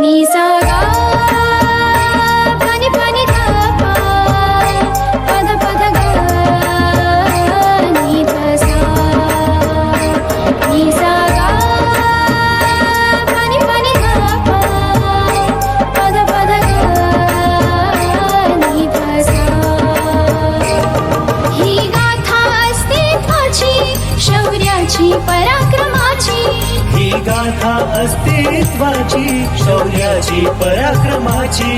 नी सा गा पानी पानी धा पा पद पद गा नी धा सा नी सा गा पानी पानी धा पा पद पद गा नी धा सा ही गाथा अस्तित्वाची शौर्याची पराक्रमाची ही गाथा अस्तित्वाची शौर्याची पराक्रमाची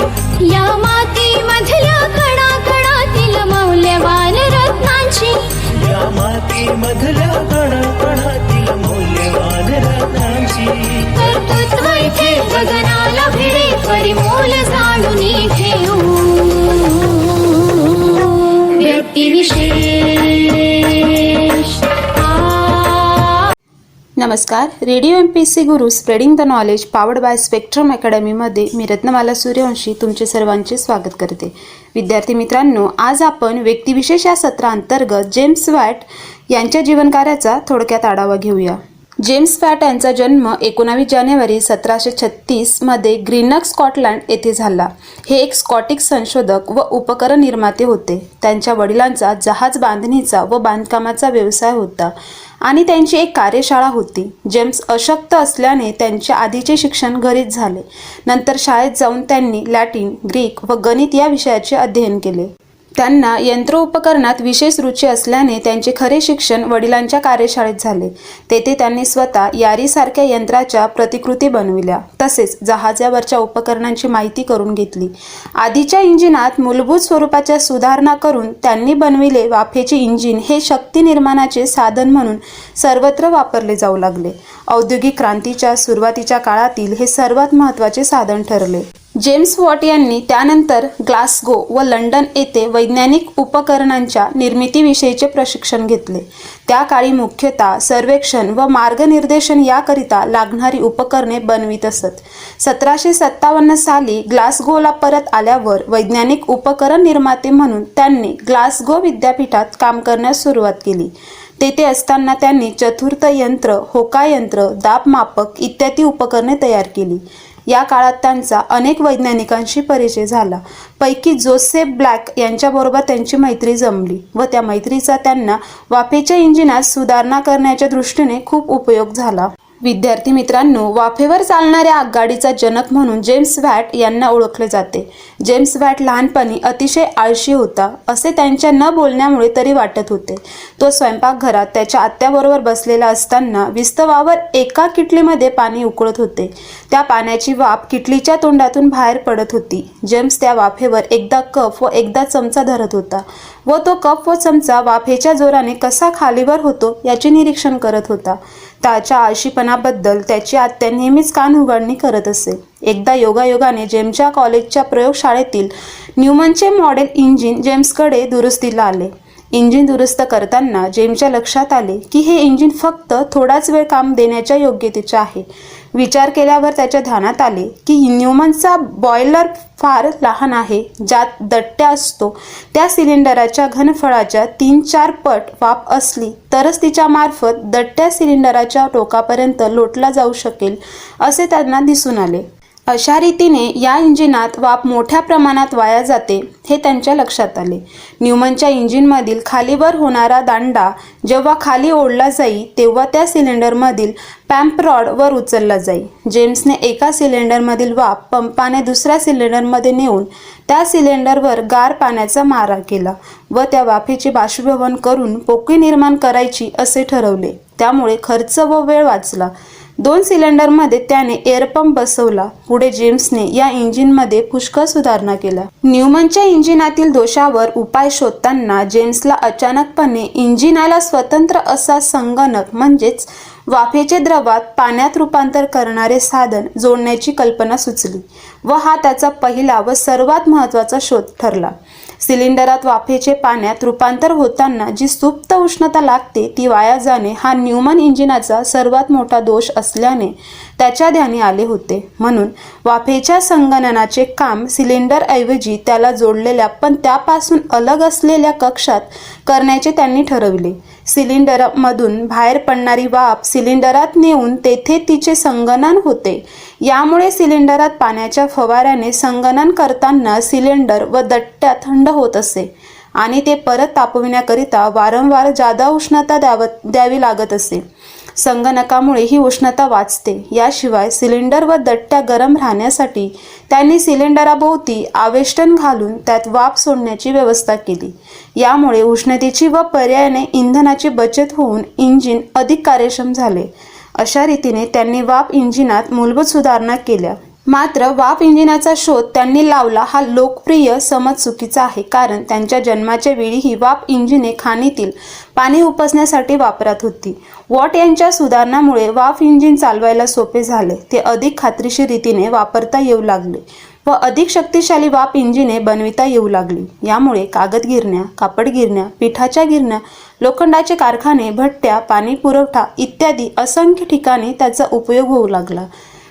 या मातीमधल्या कणाकणातील मौल्यवान रत्नांची या मातीमधल्या कणाकणातील मौल्यवान रत्नांची कर्तृत्व इथे गगनाला भिडे परिमोल जाणून घेऊ व्यक्तिविशेष नमस्कार. Radio MPSC Guru spreading the knowledge powered by spectrum अकॅडमीमध्ये मी रत्नमाला सूर्यवंशी तुमचे सर्वांचे स्वागत करते. विद्यार्थी मित्रांनो, आज आपण व्यक्तिविशेष या सत्रांतर्गत जेम्स वॅट यांच्या जीवनकार्याचा थोडक्यात आढावा घेऊया. जेम्स वॅट यांचा जन्म 19 जानेवारी 1736 मध्ये ग्रीनक, स्कॉटलंड येथे झाला. हे एक स्कॉटिश संशोधक व उपकरण निर्माते होते. त्यांच्या वडिलांचा जहाज बांधणीचा व बांधकामाचा व्यवसाय होता आणि त्यांची एक कार्यशाळा होती. जेम्स अशक्त असल्याने त्यांचे आधीचे शिक्षण घरीच झाले. नंतर शाळेत जाऊन त्यांनी लॅटिन, ग्रीक व गणित या विषयाचे अध्ययन केले. त्यांना यंत्रोपकरणात विशेष रुची असल्याने त्यांचे खरे शिक्षण वडिलांच्या कार्यशाळेत झाले. तेथे त्यांनी स्वतः यारीसारख्या यंत्राच्या प्रतिकृती बनविल्या. तसेच जहाजावरच्या उपकरणांची माहिती करून घेतली. आधीच्या इंजिनात मूलभूत स्वरूपाच्या सुधारणा करून त्यांनी बनविले वाफेचे इंजिन हे शक्ती निर्माणाचे साधन म्हणून सर्वत्र वापरले जाऊ लागले. औद्योगिक क्रांतीच्या सुरुवातीच्या काळातील हे सर्वात महत्त्वाचे साधन ठरले. जेम्स वॉट यांनी त्यानंतर ग्लासगो व लंडन येथे वैज्ञानिक उपकरणांच्या निर्मितीविषयीचे प्रशिक्षण घेतले. त्या काळी मुख्यतः सर्वेक्षण व मार्गनिर्देशन याकरिता लागणारी उपकरणे बनवित असत. 1757 साली ग्लासगोला परत आल्यावर वैज्ञानिक उपकरण निर्माते म्हणून त्यांनी ग्लासगो विद्यापीठात काम करण्यास सुरुवात केली. तेथे असताना त्यांनी चतुर्थ यंत्र, होकायंत्र, दाबमापक इत्यादी उपकरणे तयार केली. या काळात त्यांचा अनेक वैज्ञानिकांशी परिचय झाला. पैकी जोसेफ ब्लॅक यांच्याबरोबर त्यांची मैत्री जमली व त्या मैत्रीचा त्यांना वाफेच्या इंजिनात सुधारणा करण्याच्या दृष्टीने खूप उपयोग झाला. विद्यार्थी मित्रांनो, वाफेवर चालणाऱ्या आगगाडीचा जनक म्हणून जेम्स वॅट यांना ओळखले जाते. जेम्स वॅट लहानपणी अतिशय आळशी होता असे त्यांच्या न बोलण्यामुळे तरी वाटत होते. तो स्वयंपाकघरात त्याच्या आत्याबरोबर बसलेला असताना विस्तवावर एका किटलीमध्ये पाणी उकळत होते. त्या पाण्याची वाफ किटलीच्या तोंडातून बाहेर पडत होती. जेम्स त्या वाफेवर एकदा कप व एकदा चमचा धरत होता व तो कप व चमचा वाफेच्या जोराने कसा खालीवर होतो याचे निरीक्षण करत होता. त्याच्या आळशीपणाबद्दल त्याची आत्या नेहमीच कानउघाडणी करत असे. एकदा योगायोगाने जेम्सच्या कॉलेजच्या प्रयोगशाळेतील न्यूमनचे मॉडेल इंजिन जेम्सकडे दुरुस्तीला आले. इंजिन दुरुस्त करताना जेम्सच्या लक्षात आले की हे इंजिन फक्त थोडाच वेळ काम देण्याच्या योग्यतेचे आहे. विचार केल्यावर त्याच्या ध्यानात आले की न्यूमनचा बॉयलर फार लहान आहे. ज्यात दट्ट्या असतो त्या सिलेंडराच्या घनफळाच्या 3-4 पट वाफ असली तरच तिच्या मार्फत दट्ट्या सिलेंडराच्या टोकापर्यंत लोटला जाऊ शकेल असे त्यांना दिसून आले. अशा रीतीने या इंजिनात वाफ मोठ्या प्रमाणात वाया जाते हे त्यांच्या लक्षात आले. न्यूमनच्या इंजिनमधील खालीवर होणारा दांडा जेव्हा खाली ओढला जाई तेव्हा त्या सिलेंडरमधील पॅम्प रॉड वर उचलला जाई. जेम्सने एका सिलेंडरमधील वाफ पंपाने दुसऱ्या सिलेंडरमध्ये नेऊन त्या सिलेंडरवर गार पाण्याचा मारा केला व त्या वाफेचे बाष्पीभवन करून पोकळी निर्माण करायची असे ठरवले. त्यामुळे खर्च व वेळ वाचला. 2 सिलेंडरमध्ये त्याने एअरपंप बसवला. पुढे जेम्सने या इंजिनमध्ये पुष्कळ सुधारणा केल्या. न्यूमनच्या इंजिनातील दोषावर उपाय शोधताना जेम्सला अचानकपणे इंजिनाला स्वतंत्र असा संगणक म्हणजेच वाफेचे द्रवात पाण्यात रूपांतर करणारे साधन जोडण्याची कल्पना सुचली व हा त्याचा पहिला व सर्वात महत्त्वाचा शोध ठरला. सिलेंडरात वाफेचे पाण्यात रूपांतर होताना जी सुप्त उष्णता लागते ती वाया जाणे हा न्यूमन इंजिनाचा सर्वात मोठा दोष असल्याने त्याच्या ध्यानी आले होते. म्हणून वाफेच्या संगणनाचे काम सिलेंडरऐवजी त्याला जोडलेल्या पण त्यापासून अलग असलेल्या कक्षात करण्याचे त्यांनी ठरविले. सिलेंडरमधून बाहेर पडणारी वाफ सिलेंडरात नेऊन तेथे तिचे संगणन होते. यामुळे सिलेंडरात पाण्याच्या फवाऱ्याने संगणन करताना सिलेंडर व दट्ट्या थंड होत असे आणि ते परत तापविण्याकरिता वारंवार जादा उष्णता द्यावी लागत असे. संगणकामुळे ही उष्णता वाचते. याशिवाय सिलेंडर व दट्ट्या गरम राहण्यासाठी त्यांनी सिलेंडराभोवती आवेष्टन घालून त्यात वाफ सोडण्याची व्यवस्था केली. यामुळे उष्णतेची व पर्यायाने इंधनाची बचत होऊन इंजिन अधिक कार्यक्षम झाले. अशा रीतीने त्यांनी वाफ इंजिनात मूलभूत सुधारणा केल्या. मात्र वाफ इंजिनाचा शोध त्यांनी लावला हा लोकप्रिय समज चुकीचा आहे, कारण त्यांच्या जन्माच्या वेळीही वाफ इंजिने खाणीतील पाणी उपसण्यासाठी वापरात होती. वॉट यांच्या सुधारणामुळे वाफ इंजिन चालवायला सोपे झाले. ते अधिक खात्रीशीर रीतीने वापरता येऊ लागले व अधिक शक्तिशाली वाफ इंजिने बनविता येऊ लागली. यामुळे कागद गिरण्या, कापड गिरण्या, पिठाच्या गिरण्या, लोखंडाचे कारखाने, भट्ट्या, पाणी पुरवठा इत्यादी असंख्य ठिकाणी त्याचा उपयोग होऊ लागला.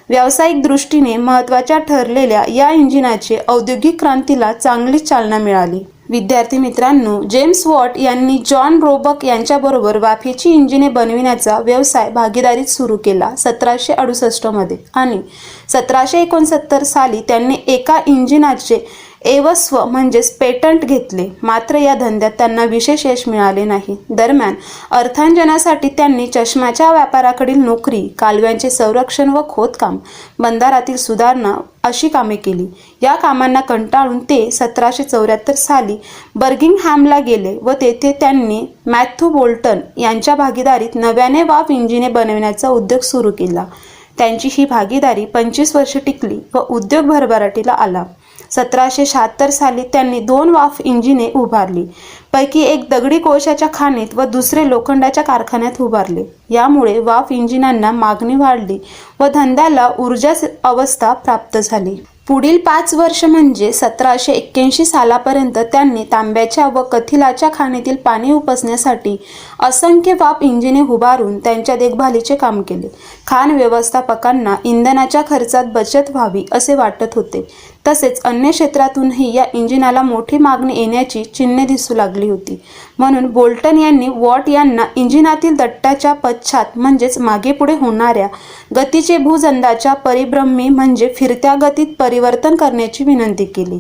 व्यावसायिक दृष्टीने महत्त्वाच्या ठरलेल्या या इंजिनाचे औद्योगिक क्रांतीला चांगलीच चालना मिळाली. विद्यार्थी मित्रांनो, जेम्स वॉट यांनी जॉन रोबक यांच्याबरोबर वाफेची इंजिने बनविण्याचा व्यवसाय भागीदारीत सुरू केला 1768 मध्ये आणि 1769 साली त्यांनी एका इंजिनाचे एवस्व म्हणजेच पेटंट घेतले. मात्र या धंद्यात त्यांना विशेष यश मिळाले नाही. दरम्यान अर्थार्जनासाठी त्यांनी चष्म्याच्या व्यापाराकडील नोकरी, कालव्यांचे संरक्षण व खोदकाम, बंदरातील सुधारणा अशी कामे केली. या कामांना कंटाळून ते 1774 साली बर्मिंगहॅमला गेले व तेथे त्यांनी मॅथ्यू बोल्टन यांच्या भागीदारीत नव्याने वाफ इंजिने बनविण्याचा उद्योग सुरू केला. त्यांची ही भागीदारी 25 वर्षे टिकली व उद्योग भरभराटीला आला. 1776 साली त्यांनी 2 वाफ इंजिने उभारली. पैकी एक दगडी कोळशाच्या खाणीत व दुसरे लोखंडाच्या कारखान्यात उभारले. यामुळे वाफ इंजिनांना मागणी वाढली व धंद्याला ऊर्जा अवस्था प्राप्त झाली. पुढील 5 वर्ष म्हणजे 1781 सालापर्यंत त्यांनी तांब्याच्या व कथिलाच्या खाणीतील पाणी उपसण्यासाठी असंख्य वाफ इंजिने उभारून त्यांच्या देखभालीचे काम केले. खाण व्यवस्थापकांना इंधनाच्या खर्चात बचत व्हावी असे वाटत होते. तसेच अन्य क्षेत्रातूनही या इंजिनाला मोठी मागणी येण्याची चिन्हे दिसू लागली होती. म्हणून बोल्टन यांनी वॉट यांना इंजिनातील दट्ट्याच्या पश्चात म्हणजेच मागे पुढे होणाऱ्या गतीचे भूजंदाच्या परिभ्रमी म्हणजे फिरत्या गतीत परिवर्तन करण्याची विनंती केली.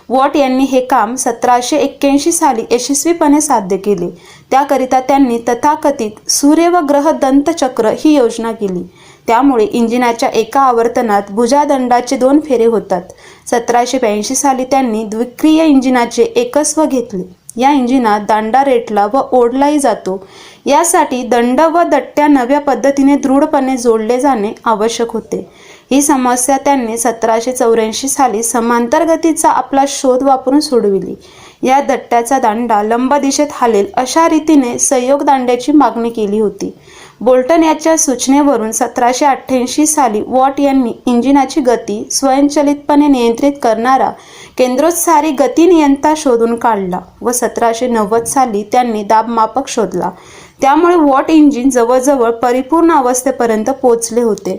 वॉट यांनी हे काम 1781 साली यशस्वीपणे साध्य केले. त्याकरिता त्यांनी तथाकथित सूर्य व ग्रह दंतचक्र ही योजना केली. त्यामुळे इंजिनाच्या एका आवर्तनात भुजादंडाचे 2 फेरे होतात. 1782 साली त्यांनी द्विक्रिय इंजिनाचे एकस्व घेतले. या इंजिनात दांडा रेटला व ओढलाही जातो. यासाठी दंड व दट्ट्या नव्या पद्धतीने दृढपणे जोडले जाणे आवश्यक होते. ही समस्या त्यांनी 1784 साली समांतर गतीचा आपला शोध वापरून सोडविली. या दट्ट्याचा दांडा लंब दिशेत हालेल अशा रीतीने संयोग दांड्याची मागणी केली होती. बोल्टन याच्या सूचनेवरून 1788 साली वॉट यांनी इंजिनाची गती स्वयंचलितपणे नियंत्रित करणारा केंद्रोत्सारी गतिनियंता शोधून काढला व 1790 साली त्यांनी दाबमापक शोधला. त्यामुळे वॉट इंजिन जवळजवळ परिपूर्ण अवस्थेपर्यंत पोहोचले होते.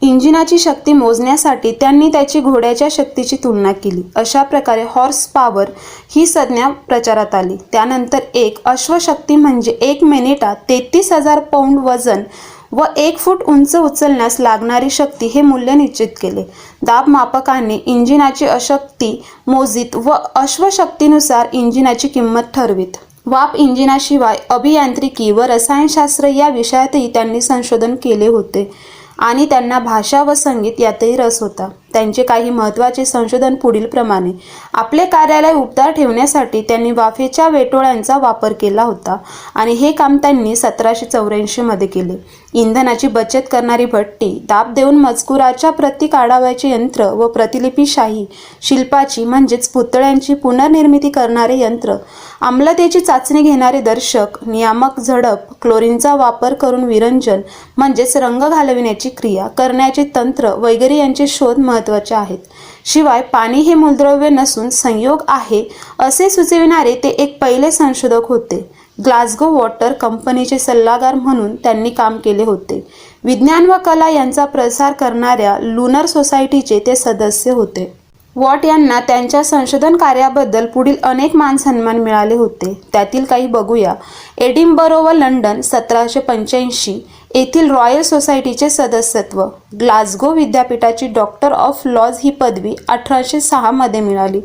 इंजिनाची शक्ती मोजण्यासाठी त्यांनी त्याची घोड्याच्या शक्तीची तुलना केली. अशा प्रकारे हॉर्स पॉवर ही संज्ञा प्रचारात आली. त्यानंतर एक अश्वशक्ती म्हणजे 1 मिनिटात 33,000 पौंड वजन व 1 फूट उंच उचलण्यास लागणारी शक्ती हे मूल्य निश्चित केले. दाबमापकाने इंजिनाची अशक्ती मोजीत व अश्वशक्तीनुसार इंजिनाची किंमत ठरवीत. वाफ इंजिनाशिवाय अभियांत्रिकी व रसायनशास्त्र या विषयातही त्यांनी संशोधन केले होते आणि त्यांना भाषा व संगीत यातही रस होता. त्यांचे काही महत्त्वाचे संशोधन पुढीलप्रमाणे. आपले कार्यालय उबदार ठेवण्यासाठी त्यांनी वाफेच्या वेटोळ्यांचा वापर केला होता आणि हे काम त्यांनी 1784 मध्ये केले. इंधनाची बचत करणारी भट्टी, दाब देऊन मजकुराच्या प्रती काढावयाचे यंत्र व प्रतिलिपीशाही शिल्पाची म्हणजेच पुतळ्यांची पुनर्निर्मिती करणारे यंत्र, आम्लतेची चाचणी घेणारे दर्शक, नियामक झडप, क्लोरीनचा वापर करून विरंजन म्हणजेच रंग घालविण्याची क्रिया करण्याचे तंत्र वगैरे यांचे शोध महत्त्वाचे आहेत. शिवाय पाणी हे मूलद्रव्य नसून संयोग आहे असे सुचविणारे ते एक पहिले संशोधक होते. ग्लासगो वॉटर कंपनीचे सल्लागार म्हणून त्यांनी काम केले होते. विज्ञान व कला यांचा प्रसार करणाऱ्या लुनर सोसायटीचे ते सदस्य होते. वॉट यांना त्यांच्या संशोधन कार्याबद्दल पुढील अनेक मानसन्मान मिळाले होते. त्यातील काही बघूया. एडिनबरो व लंडन 1785 येथील रॉयल सोसायटीचे सदस्यत्व. ग्लासगो विद्यापीठाची डॉक्टर ऑफ लॉज ही पदवी 1806 मध्ये मिळाली.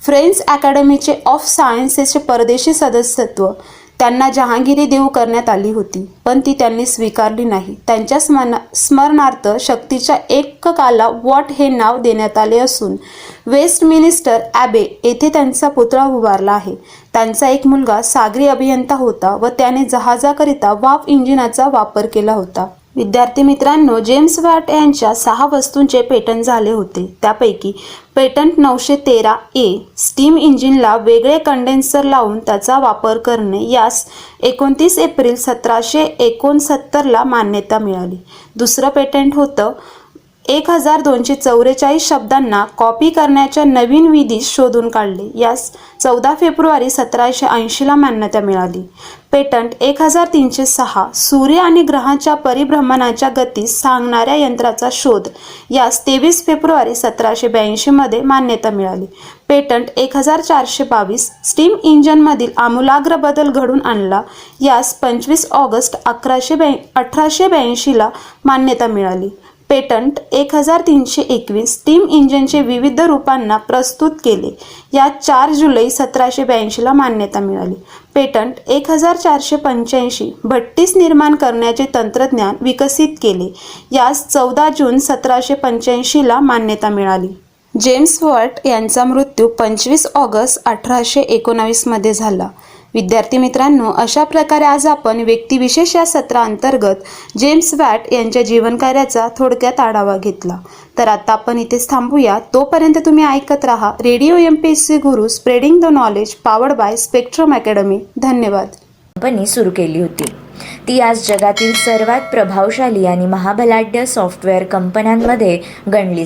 फ्रेंच अकॅडमीचे ऑफ सायन्सेसचे परदेशी सदस्यत्व. त्यांना जहांगीरी देऊ करण्यात आली होती, पण ती त्यांनी स्वीकारली नाही. त्यांच्या स्मरणार्थ शक्तीच्या एककाला वॉट हे नाव देण्यात आले असून वेस्टमिनिस्टर ॲबे येथे त्यांचा पुतळा उभारला आहे. त्यांचा एक मुलगा सागरी अभियंता होता व त्याने जहाजाकरिता वाफ इंजिनाचा वापर केला होता. विद्यार्थी मित्रांनो, जेम्स वॅट यांच्या 6 वस्तूंचे पेटंट झाले होते. त्यापैकी पेटंट 913A स्टीम इंजिनला वेगळे कंडेन्सर लावून त्याचा वापर करणे यास 29 एप्रिल 1769 मान्यता मिळाली. दुसरं पेटंट होतं 1244 शब्दांना कॉपी करण्याच्या नवीन विधी शोधून काढले. यास 14 फेब्रुवारी 1780 मान्यता मिळाली. पेटंट 1306 सूर्य आणि ग्रहांच्या परिभ्रमणाच्या गतीस सांगणाऱ्या यंत्राचा शोध. यास 23 फेब्रुवारी 1782 मध्ये मान्यता मिळाली. पेटंट 1422 स्टीम इंजिनमधील आमूलाग्र बदल घडून आणला. यास 25 ऑगस्ट 1882 मान्यता मिळाली. पेटंट 1321 स्टीम इंजिनचे विविध रूपांना प्रस्तुत केले. यात 4 जुलै 1782 मान्यता मिळाली. पेटंट 1485 भट्टीस निर्माण करण्याचे तंत्रज्ञान विकसित केले. यास 14 जून 1785 मान्यता मिळाली. जेम्स वॉट यांचा मृत्यू 25 ऑगस्ट 1819 मध्ये झाला. विद्यार्थी मित्रांनो, अशा प्रकारे आज आपण व्यक्तिविशेष या सत्राअंतर्गत जेम्स वॅट यांच्या जीवनकार्याचा थोडक्यात आढावा घेतला. तर आता आपण इथेच थांबूया. तोपर्यंत तुम्ही ऐकत राहा radio MPSC Guru spreading the knowledge powered by spectrum academy. धन्यवाद. कंपनी सुरू केली होती. ती आज जगातील सर्वात प्रभावशाली आणि महाबलाढ्य सॉफ्टवेअर कंपन्यांमध्ये गणली